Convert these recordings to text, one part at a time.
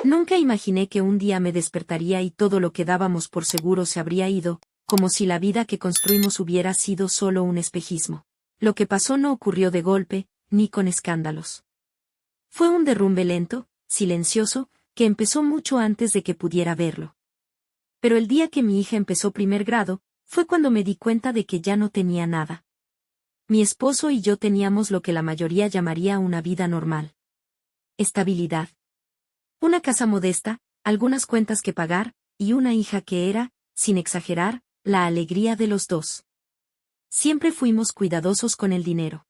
Nunca imaginé que un día me despertaría y todo lo que dábamos por seguro se habría ido, como si la vida que construimos hubiera sido solo un espejismo. Lo que pasó no ocurrió de golpe, ni con escándalos. Fue un derrumbe lento, silencioso, que empezó mucho antes de que pudiera verlo. Pero el día que mi hija empezó primer grado, fue cuando me di cuenta de que ya no tenía nada. Mi esposo y yo teníamos lo que la mayoría llamaría una vida normal. Estabilidad. Una casa modesta, algunas cuentas que pagar, y una hija que era, sin exagerar, la alegría de los dos. Siempre fuimos cuidadosos con el dinero.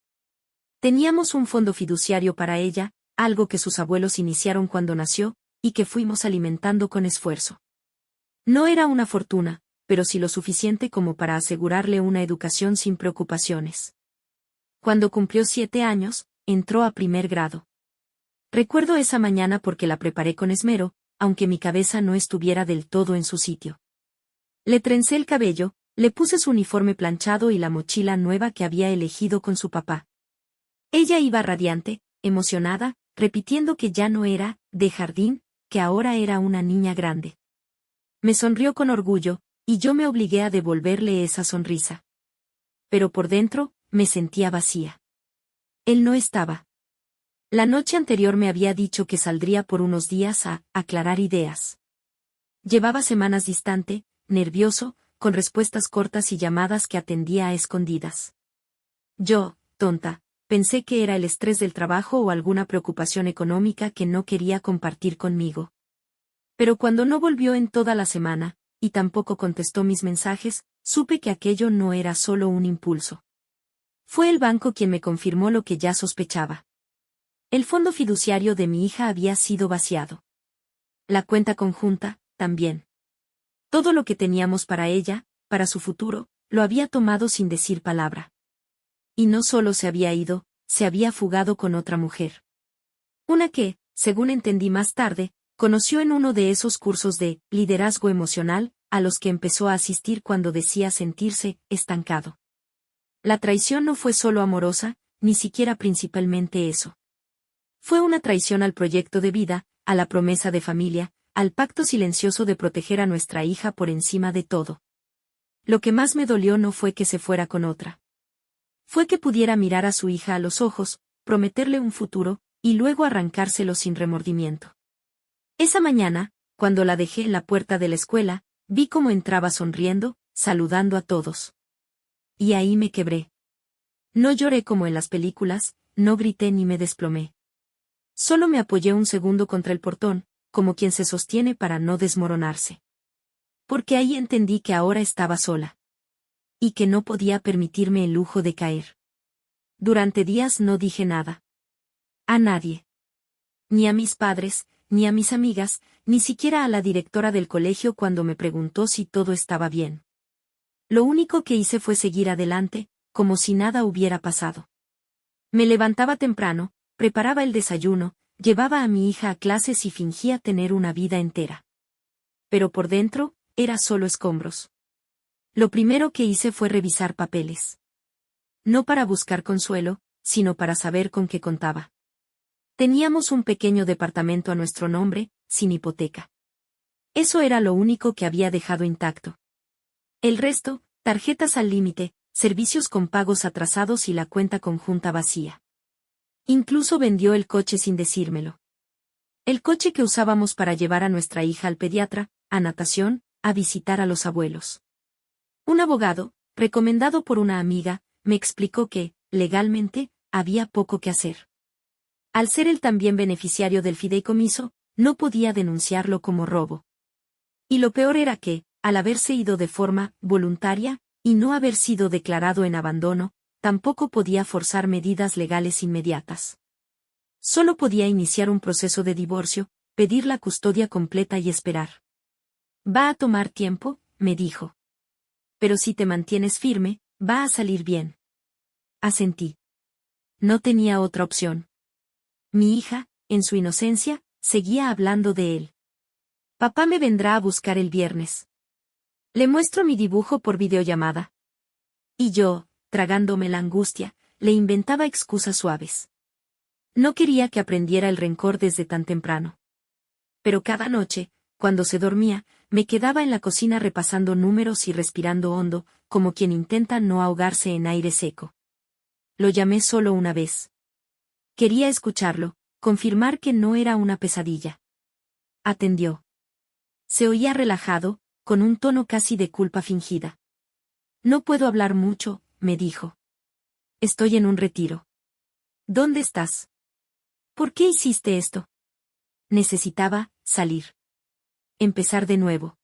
Teníamos un fondo fiduciario para ella, algo que sus abuelos iniciaron cuando nació, y que fuimos alimentando con esfuerzo. No era una fortuna, pero sí lo suficiente como para asegurarle una educación sin preocupaciones. Cuando cumplió 7 años, entró a primer grado. Recuerdo esa mañana porque la preparé con esmero, aunque mi cabeza no estuviera del todo en su sitio. Le trencé el cabello, le puse su uniforme planchado y la mochila nueva que había elegido con su papá. Ella iba radiante, emocionada, repitiendo que ya no era de jardín, que ahora era una niña grande. Me sonrió con orgullo, y yo me obligué a devolverle esa sonrisa. Pero por dentro, me sentía vacía. Él no estaba. La noche anterior me había dicho que saldría por unos días a aclarar ideas. Llevaba semanas distante, nervioso, con respuestas cortas y llamadas que atendía a escondidas. Yo, tonta, pensé que era el estrés del trabajo o alguna preocupación económica que no quería compartir conmigo. Pero cuando no volvió en toda la semana, y tampoco contestó mis mensajes, supe que aquello no era solo un impulso. Fue el banco quien me confirmó lo que ya sospechaba. El fondo fiduciario de mi hija había sido vaciado. La cuenta conjunta, también. Todo lo que teníamos para ella, para su futuro, lo había tomado sin decir palabra. Y no solo se había ido, se había fugado con otra mujer. Una que, según entendí más tarde, conoció en uno de esos cursos de liderazgo emocional, a los que empezó a asistir cuando decía sentirse estancado. La traición no fue solo amorosa, ni siquiera principalmente eso. Fue una traición al proyecto de vida, a la promesa de familia, al pacto silencioso de proteger a nuestra hija por encima de todo. Lo que más me dolió no fue que se fuera con otra. Fue que pudiera mirar a su hija a los ojos, prometerle un futuro, y luego arrancárselo sin remordimiento. Esa mañana, cuando la dejé en la puerta de la escuela, vi cómo entraba sonriendo, saludando a todos. Y ahí me quebré. No lloré como en las películas, no grité ni me desplomé. Solo me apoyé un segundo contra el portón, como quien se sostiene para no desmoronarse. Porque ahí entendí que ahora estaba sola. Y que no podía permitirme el lujo de caer. Durante días no dije nada. A nadie. Ni a mis padres, ni a mis amigas, ni siquiera a la directora del colegio cuando me preguntó si todo estaba bien. Lo único que hice fue seguir adelante, como si nada hubiera pasado. Me levantaba temprano, preparaba el desayuno, llevaba a mi hija a clases y fingía tener una vida entera. Pero por dentro, era solo escombros. Lo primero que hice fue revisar papeles. No para buscar consuelo, sino para saber con qué contaba. Teníamos un pequeño departamento a nuestro nombre, sin hipoteca. Eso era lo único que había dejado intacto. El resto, tarjetas al límite, servicios con pagos atrasados y la cuenta conjunta vacía. Incluso vendió el coche sin decírmelo. El coche que usábamos para llevar a nuestra hija al pediatra, a natación, a visitar a los abuelos. Un abogado, recomendado por una amiga, me explicó que, legalmente, había poco que hacer. Al ser él también beneficiario del fideicomiso, no podía denunciarlo como robo. Y lo peor era que, al haberse ido de forma voluntaria, y no haber sido declarado en abandono, tampoco podía forzar medidas legales inmediatas. Solo podía iniciar un proceso de divorcio, pedir la custodia completa y esperar. Va a tomar tiempo, me dijo. Pero si te mantienes firme, va a salir bien. Asentí. No tenía otra opción. Mi hija, en su inocencia, seguía hablando de él. Papá me vendrá a buscar el viernes. Le muestro mi dibujo por videollamada. Y yo, tragándome la angustia, le inventaba excusas suaves. No quería que aprendiera el rencor desde tan temprano. Pero cada noche, cuando se dormía, me quedaba en la cocina repasando números y respirando hondo, como quien intenta no ahogarse en aire seco. Lo llamé solo una vez. Quería escucharlo, confirmar que no era una pesadilla. Atendió. Se oía relajado, con un tono casi de culpa fingida. No puedo hablar mucho, me dijo. Estoy en un retiro. ¿Dónde estás? ¿Por qué hiciste esto? Necesitaba salir. Empezar de nuevo.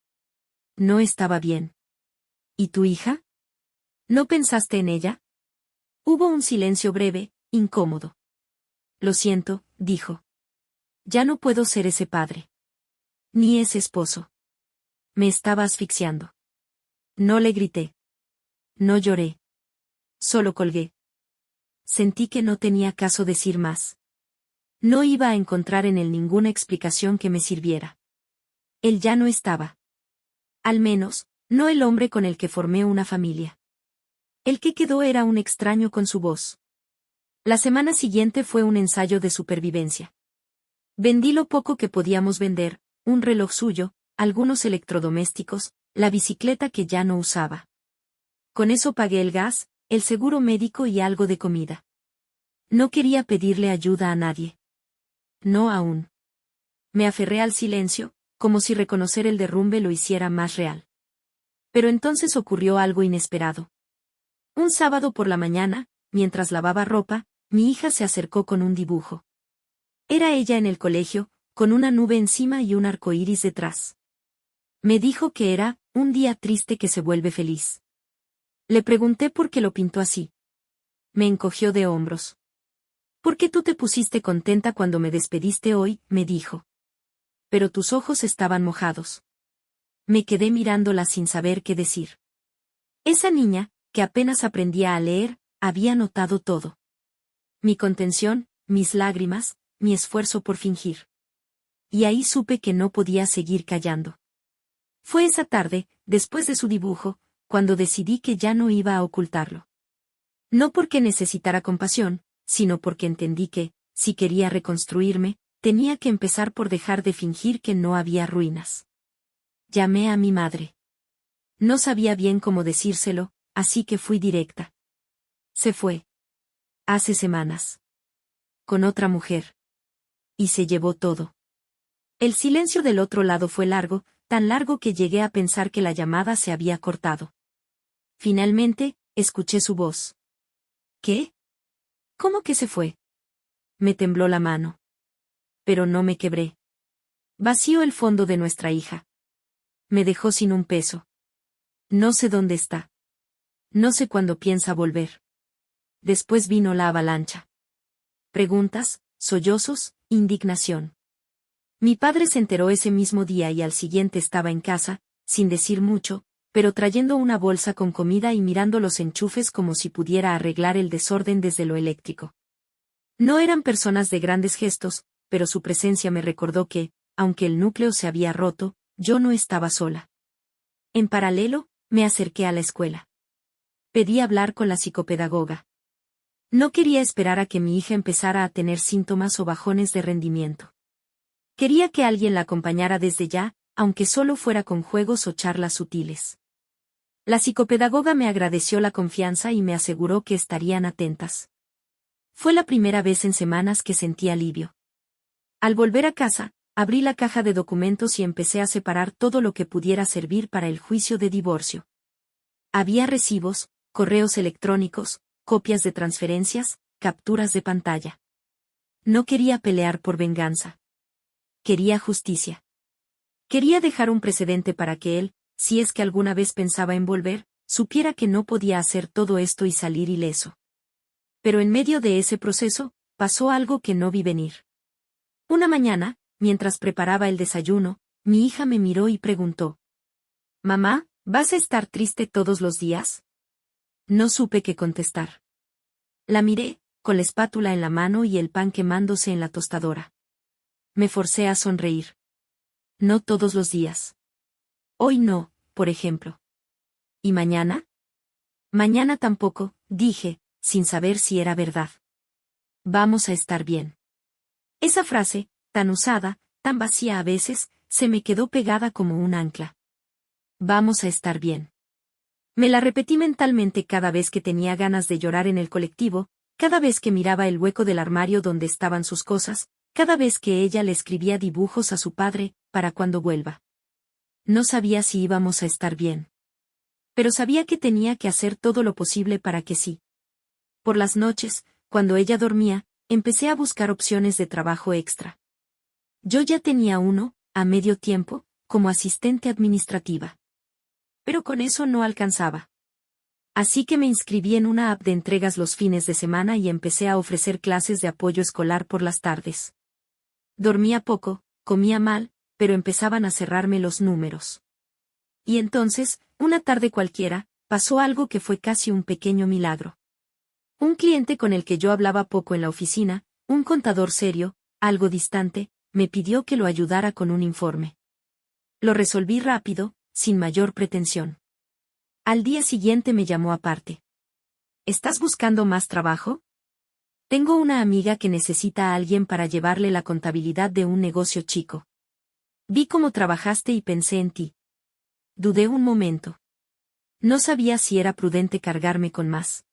No estaba bien. ¿Y tu hija? ¿No pensaste en ella? Hubo un silencio breve, incómodo. Lo siento, dijo. Ya no puedo ser ese padre. Ni ese esposo. Me estaba asfixiando. No le grité. No lloré. Solo colgué. Sentí que no tenía caso decir más. No iba a encontrar en él ninguna explicación que me sirviera. Él ya no estaba. Al menos, no el hombre con el que formé una familia. El que quedó era un extraño con su voz. La semana siguiente fue un ensayo de supervivencia. Vendí lo poco que podíamos vender, un reloj suyo, algunos electrodomésticos, la bicicleta que ya no usaba. Con eso pagué el gas, el seguro médico y algo de comida. No quería pedirle ayuda a nadie. No aún. Me aferré al silencio, como si reconocer el derrumbe lo hiciera más real. Pero entonces ocurrió algo inesperado. Un sábado por la mañana, mientras lavaba ropa, mi hija se acercó con un dibujo. Era ella en el colegio, con una nube encima y un arco iris detrás. Me dijo que era un día triste que se vuelve feliz. Le pregunté por qué lo pintó así. Me encogió de hombros. ¿Por qué tú te pusiste contenta cuando me despediste hoy?, me dijo. Pero tus ojos estaban mojados. Me quedé mirándola sin saber qué decir. Esa niña, que apenas aprendía a leer, había notado todo. Mi contención, mis lágrimas, mi esfuerzo por fingir. Y ahí supe que no podía seguir callando. Fue esa tarde, después de su dibujo, cuando decidí que ya no iba a ocultarlo. No porque necesitara compasión, sino porque entendí que, si quería reconstruirme, tenía que empezar por dejar de fingir que no había ruinas. Llamé a mi madre. No sabía bien cómo decírselo, así que fui directa. Se fue. Hace semanas. Con otra mujer. Y se llevó todo. El silencio del otro lado fue largo, tan largo que llegué a pensar que la llamada se había cortado. Finalmente, escuché su voz. ¿Qué? ¿Cómo que se fue? Me tembló la mano. Pero no me quebré. Vació el fondo de nuestra hija. Me dejó sin un peso. No sé dónde está. No sé cuándo piensa volver. Después vino la avalancha. Preguntas, sollozos, indignación. Mi padre se enteró ese mismo día y al siguiente estaba en casa, sin decir mucho, pero trayendo una bolsa con comida y mirando los enchufes como si pudiera arreglar el desorden desde lo eléctrico. No eran personas de grandes gestos, pero su presencia me recordó que, aunque el núcleo se había roto, yo no estaba sola. En paralelo, me acerqué a la escuela. Pedí hablar con la psicopedagoga. No quería esperar a que mi hija empezara a tener síntomas o bajones de rendimiento. Quería que alguien la acompañara desde ya, aunque solo fuera con juegos o charlas sutiles. La psicopedagoga me agradeció la confianza y me aseguró que estarían atentas. Fue la primera vez en semanas que sentí alivio. Al volver a casa, abrí la caja de documentos y empecé a separar todo lo que pudiera servir para el juicio de divorcio. Había recibos, correos electrónicos, copias de transferencias, capturas de pantalla. No quería pelear por venganza. Quería justicia. Quería dejar un precedente para que él, si es que alguna vez pensaba en volver, supiera que no podía hacer todo esto y salir ileso. Pero en medio de ese proceso, pasó algo que no vi venir. Una mañana, mientras preparaba el desayuno, mi hija me miró y preguntó: «Mamá, ¿vas a estar triste todos los días?». No supe qué contestar. La miré, con la espátula en la mano y el pan quemándose en la tostadora. Me forcé a sonreír. No todos los días. Hoy no, por ejemplo. ¿Y mañana? Mañana tampoco, dije, sin saber si era verdad. Vamos a estar bien. Esa frase, tan usada, tan vacía a veces, se me quedó pegada como un ancla. Vamos a estar bien. Me la repetí mentalmente cada vez que tenía ganas de llorar en el colectivo, cada vez que miraba el hueco del armario donde estaban sus cosas, cada vez que ella le escribía dibujos a su padre, para cuando vuelva. No sabía si íbamos a estar bien. Pero sabía que tenía que hacer todo lo posible para que sí. Por las noches, cuando ella dormía, empecé a buscar opciones de trabajo extra. Yo ya tenía uno, a medio tiempo, como asistente administrativa. Pero con eso no alcanzaba. Así que me inscribí en una app de entregas los fines de semana y empecé a ofrecer clases de apoyo escolar por las tardes. Dormía poco, comía mal, pero empezaban a cerrarme los números. Y entonces, una tarde cualquiera, pasó algo que fue casi un pequeño milagro. Un cliente con el que yo hablaba poco en la oficina, un contador serio, algo distante, me pidió que lo ayudara con un informe. Lo resolví rápido, sin mayor pretensión. Al día siguiente me llamó aparte. ¿Estás buscando más trabajo? Tengo una amiga que necesita a alguien para llevarle la contabilidad de un negocio chico. Vi cómo trabajaste y pensé en ti. Dudé un momento. No sabía si era prudente cargarme con más.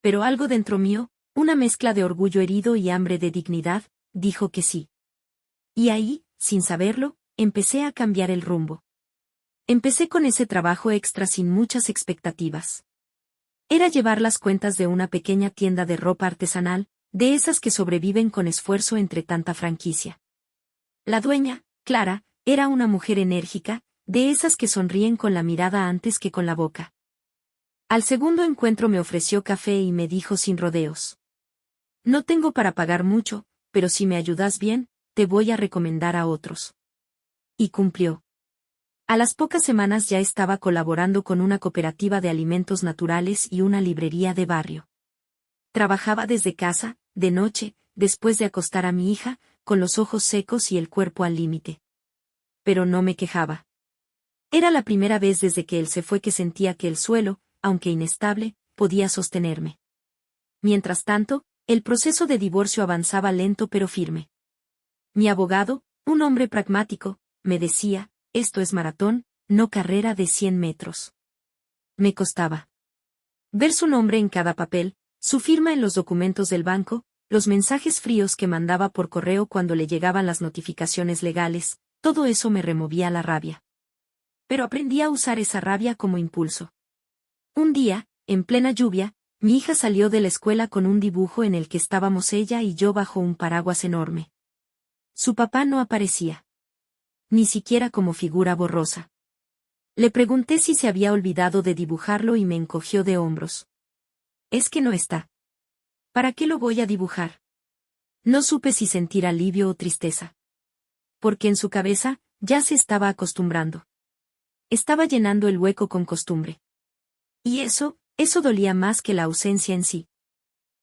Pero algo dentro mío, una mezcla de orgullo herido y hambre de dignidad, dijo que sí. Y ahí, sin saberlo, empecé a cambiar el rumbo. Empecé con ese trabajo extra sin muchas expectativas. Era llevar las cuentas de una pequeña tienda de ropa artesanal, de esas que sobreviven con esfuerzo entre tanta franquicia. La dueña, Clara, era una mujer enérgica, de esas que sonríen con la mirada antes que con la boca. Al segundo encuentro me ofreció café y me dijo sin rodeos. No tengo para pagar mucho, pero si me ayudas bien, te voy a recomendar a otros. Y cumplió. A las pocas semanas ya estaba colaborando con una cooperativa de alimentos naturales y una librería de barrio. Trabajaba desde casa, de noche, después de acostar a mi hija, con los ojos secos y el cuerpo al límite. Pero no me quejaba. Era la primera vez desde que él se fue que sentía que el suelo, aunque inestable, podía sostenerme. Mientras tanto, el proceso de divorcio avanzaba lento pero firme. Mi abogado, un hombre pragmático, me decía, esto es maratón, no carrera de 100 metros. Me costaba ver su nombre en cada papel, su firma en los documentos del banco, los mensajes fríos que mandaba por correo cuando le llegaban las notificaciones legales, todo eso me removía la rabia. Pero aprendí a usar esa rabia como impulso. Un día, en plena lluvia, mi hija salió de la escuela con un dibujo en el que estábamos ella y yo bajo un paraguas enorme. Su papá no aparecía. Ni siquiera como figura borrosa. Le pregunté si se había olvidado de dibujarlo y me encogió de hombros. Es que no está. ¿Para qué lo voy a dibujar? No supe si sentir alivio o tristeza. Porque en su cabeza, ya se estaba acostumbrando. Estaba llenando el hueco con costumbre. Y eso dolía más que la ausencia en sí.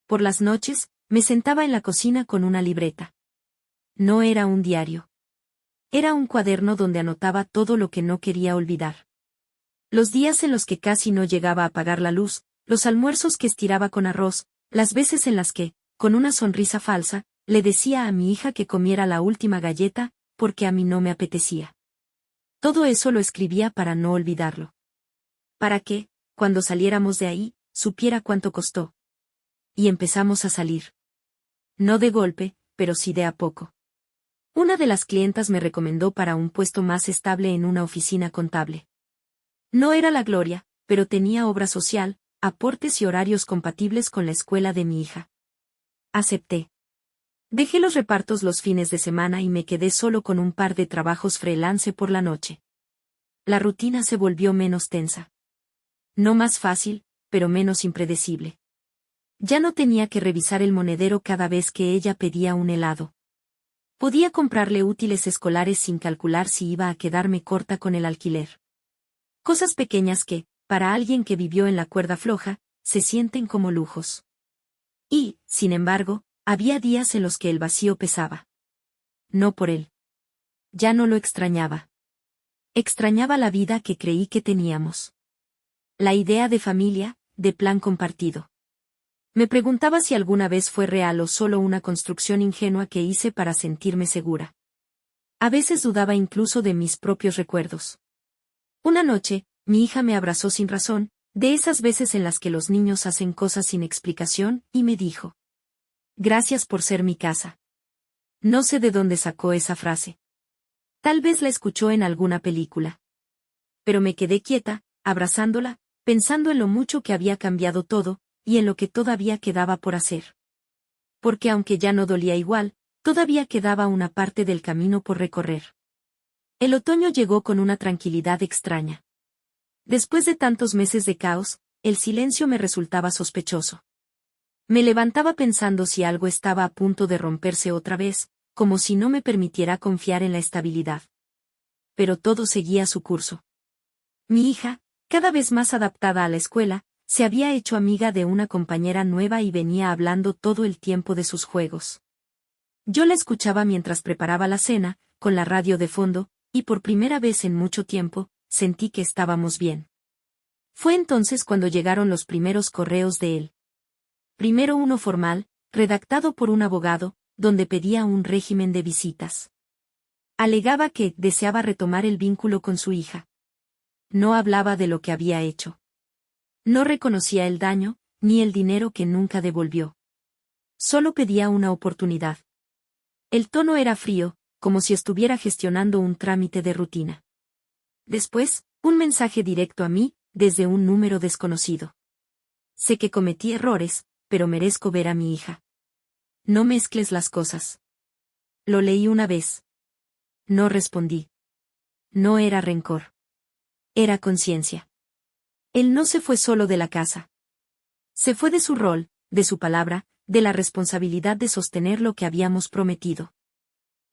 Por las noches, me sentaba en la cocina con una libreta. No era un diario. Era un cuaderno donde anotaba todo lo que no quería olvidar. Los días en los que casi no llegaba a apagar la luz, los almuerzos que estiraba con arroz, las veces en las que, con una sonrisa falsa, le decía a mi hija que comiera la última galleta, porque a mí no me apetecía. Todo eso lo escribía para no olvidarlo. Para que, cuando saliéramos de ahí, supiera cuánto costó. Y empezamos a salir. No de golpe, pero sí de a poco. Una de las clientas me recomendó para un puesto más estable en una oficina contable. No era la gloria, pero tenía obra social, aportes y horarios compatibles con la escuela de mi hija. Acepté. Dejé los repartos los fines de semana y me quedé solo con un par de trabajos freelance por la noche. La rutina se volvió menos tensa. No más fácil, pero menos impredecible. Ya no tenía que revisar el monedero cada vez que ella pedía un helado. Podía comprarle útiles escolares sin calcular si iba a quedarme corta con el alquiler. Cosas pequeñas que, para alguien que vivió en la cuerda floja, se sienten como lujos. Y, sin embargo, había días en los que el vacío pesaba. No por él. Ya no lo extrañaba. Extrañaba la vida que creí que teníamos. La idea de familia, de plan compartido. Me preguntaba si alguna vez fue real o solo una construcción ingenua que hice para sentirme segura. A veces dudaba incluso de mis propios recuerdos. Una noche, mi hija me abrazó sin razón, de esas veces en las que los niños hacen cosas sin explicación, y me dijo: «Gracias por ser mi casa». No sé de dónde sacó esa frase. Tal vez la escuchó en alguna película. Pero me quedé quieta, abrazándola, pensando en lo mucho que había cambiado todo, y en lo que todavía quedaba por hacer. Porque aunque ya no dolía igual, todavía quedaba una parte del camino por recorrer. El otoño llegó con una tranquilidad extraña. Después de tantos meses de caos, el silencio me resultaba sospechoso. Me levantaba pensando si algo estaba a punto de romperse otra vez, como si no me permitiera confiar en la estabilidad. Pero todo seguía su curso. Mi hija, cada vez más adaptada a la escuela, se había hecho amiga de una compañera nueva y venía hablando todo el tiempo de sus juegos. Yo la escuchaba mientras preparaba la cena, con la radio de fondo, y por primera vez en mucho tiempo, sentí que estábamos bien. Fue entonces cuando llegaron los primeros correos de él. Primero uno formal, redactado por un abogado, donde pedía un régimen de visitas. Alegaba que deseaba retomar el vínculo con su hija. No hablaba de lo que había hecho. No reconocía el daño, ni el dinero que nunca devolvió. Solo pedía una oportunidad. El tono era frío, como si estuviera gestionando un trámite de rutina. Después, un mensaje directo a mí, desde un número desconocido. Sé que cometí errores, pero merezco ver a mi hija. No mezcles las cosas. Lo leí una vez. No respondí. No era rencor. Era conciencia. Él no se fue solo de la casa. Se fue de su rol, de su palabra, de la responsabilidad de sostener lo que habíamos prometido.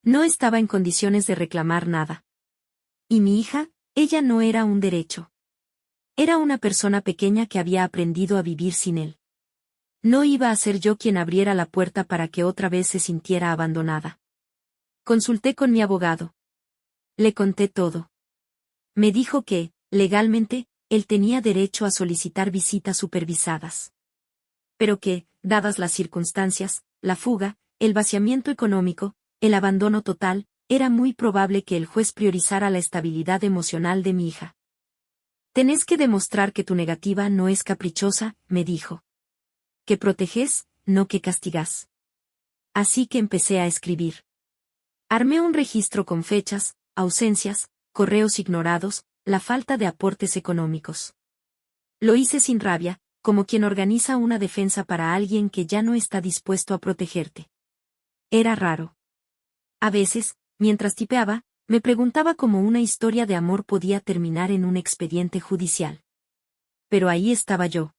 No estaba en condiciones de reclamar nada. Y mi hija, ella no era un derecho. Era una persona pequeña que había aprendido a vivir sin él. No iba a ser yo quien abriera la puerta para que otra vez se sintiera abandonada. Consulté con mi abogado. Le conté todo. Me dijo que, legalmente, él tenía derecho a solicitar visitas supervisadas. Pero que, dadas las circunstancias, la fuga, el vaciamiento económico, el abandono total, era muy probable que el juez priorizara la estabilidad emocional de mi hija. Tenés que demostrar que tu negativa no es caprichosa, me dijo. Que proteges, no que castigás. Así que empecé a escribir. Armé un registro con fechas, ausencias, correos ignorados, la falta de aportes económicos. Lo hice sin rabia, como quien organiza una defensa para alguien que ya no está dispuesto a protegerte. Era raro. A veces, mientras tipeaba, me preguntaba cómo una historia de amor podía terminar en un expediente judicial. Pero ahí estaba yo.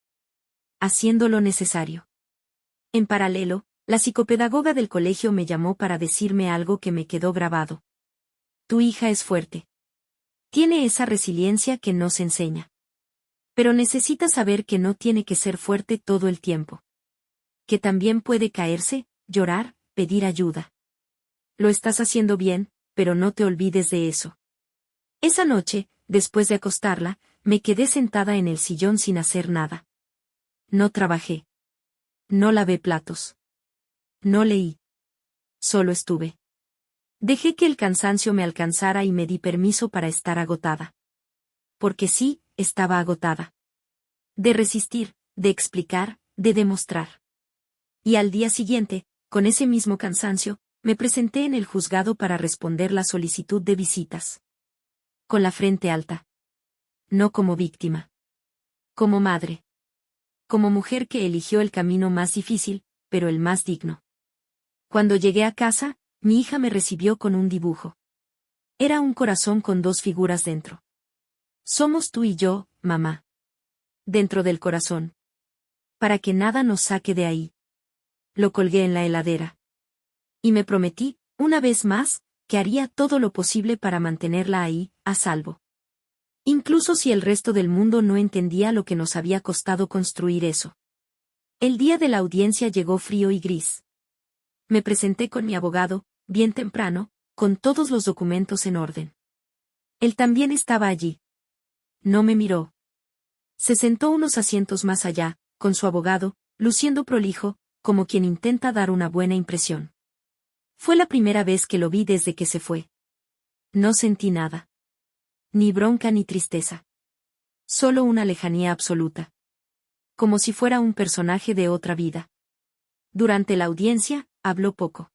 Haciendo lo necesario. En paralelo, la psicopedagoga del colegio me llamó para decirme algo que me quedó grabado. Tu hija es fuerte. Tiene esa resiliencia que no se enseña. Pero necesita saber que no tiene que ser fuerte todo el tiempo. Que también puede caerse, llorar, pedir ayuda. Lo estás haciendo bien, pero no te olvides de eso. Esa noche, después de acostarla, me quedé sentada en el sillón sin hacer nada. No trabajé. No lavé platos. No leí. Solo estuve. Dejé que el cansancio me alcanzara y me di permiso para estar agotada. Porque sí, estaba agotada. De resistir, de explicar, de demostrar. Y al día siguiente, con ese mismo cansancio, me presenté en el juzgado para responder la solicitud de visitas. Con la frente alta. No como víctima. Como madre. Como mujer que eligió el camino más difícil, pero el más digno. Cuando llegué a casa, mi hija me recibió con un dibujo. Era un corazón con dos figuras dentro. Somos tú y yo, mamá. Dentro del corazón. Para que nada nos saque de ahí. Lo colgué en la heladera. Y me prometí, una vez más, que haría todo lo posible para mantenerla ahí, a salvo. Incluso si el resto del mundo no entendía lo que nos había costado construir eso. El día de la audiencia llegó frío y gris. Me presenté con mi abogado, bien temprano, con todos los documentos en orden. Él también estaba allí. No me miró. Se sentó unos asientos más allá, con su abogado, luciendo prolijo, como quien intenta dar una buena impresión. Fue la primera vez que lo vi desde que se fue. No sentí nada. Ni bronca ni tristeza. Solo una lejanía absoluta. Como si fuera un personaje de otra vida. Durante la audiencia, habló poco.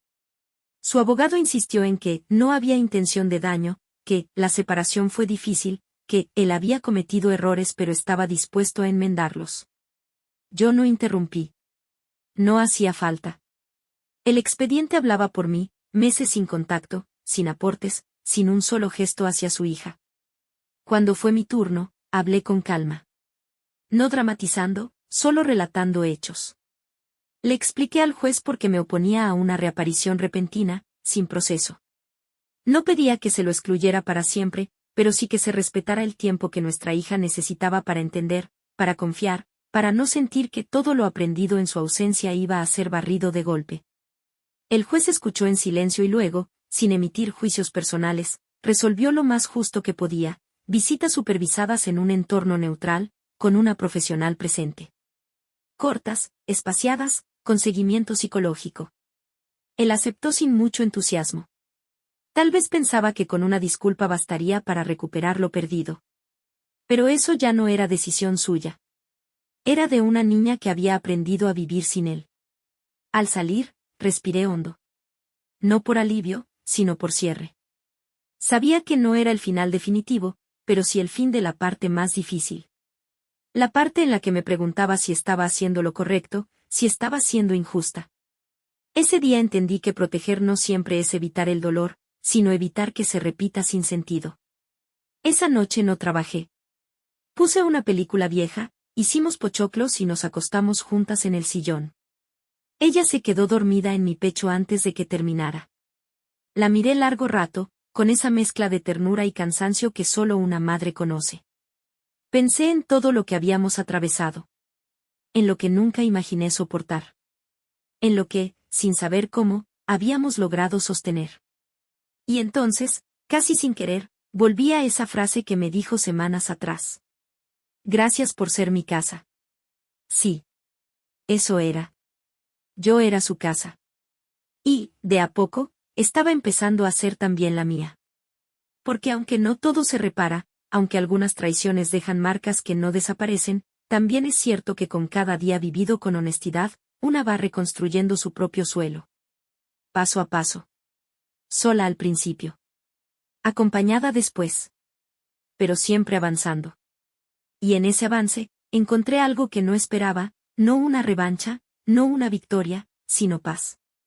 Su abogado insistió en que no había intención de daño, que la separación fue difícil, que él había cometido errores pero estaba dispuesto a enmendarlos. Yo no interrumpí. No hacía falta. El expediente hablaba por mí, meses sin contacto, sin aportes, sin un solo gesto hacia su hija. Cuando fue mi turno, hablé con calma. No dramatizando, solo relatando hechos. Le expliqué al juez por qué me oponía a una reaparición repentina, sin proceso. No pedía que se lo excluyera para siempre, pero sí que se respetara el tiempo que nuestra hija necesitaba para entender, para confiar, para no sentir que todo lo aprendido en su ausencia iba a ser barrido de golpe. El juez escuchó en silencio y luego, sin emitir juicios personales, resolvió lo más justo que podía: visitas supervisadas en un entorno neutral, con una profesional presente. Cortas, espaciadas, con seguimiento psicológico. Él aceptó sin mucho entusiasmo. Tal vez pensaba que con una disculpa bastaría para recuperar lo perdido. Pero eso ya no era decisión suya. Era de una niña que había aprendido a vivir sin él. Al salir, respiré hondo. No por alivio, sino por cierre. Sabía que no era el final definitivo, pero sí el fin de la parte más difícil. La parte en la que me preguntaba si estaba haciendo lo correcto, si estaba siendo injusta. Ese día entendí que proteger no siempre es evitar el dolor, sino evitar que se repita sin sentido. Esa noche no trabajé. Puse una película vieja, hicimos pochoclos y nos acostamos juntas en el sillón. Ella se quedó dormida en mi pecho antes de que terminara. La miré largo rato, con esa mezcla de ternura y cansancio que solo una madre conoce. Pensé en todo lo que habíamos atravesado. En lo que nunca imaginé soportar. En lo que, sin saber cómo, habíamos logrado sostener. Y entonces, casi sin querer, volví a esa frase que me dijo semanas atrás. Gracias por ser mi casa. Sí. Eso era. Yo era su casa. Y, de a poco, estaba empezando a ser también la mía. Porque aunque no todo se repara, aunque algunas traiciones dejan marcas que no desaparecen, también es cierto que con cada día vivido con honestidad, una va reconstruyendo su propio suelo. Paso a paso. Sola al principio. Acompañada después. Pero siempre avanzando. Y en ese avance, encontré algo que no esperaba, no una revancha, no una victoria, sino paz.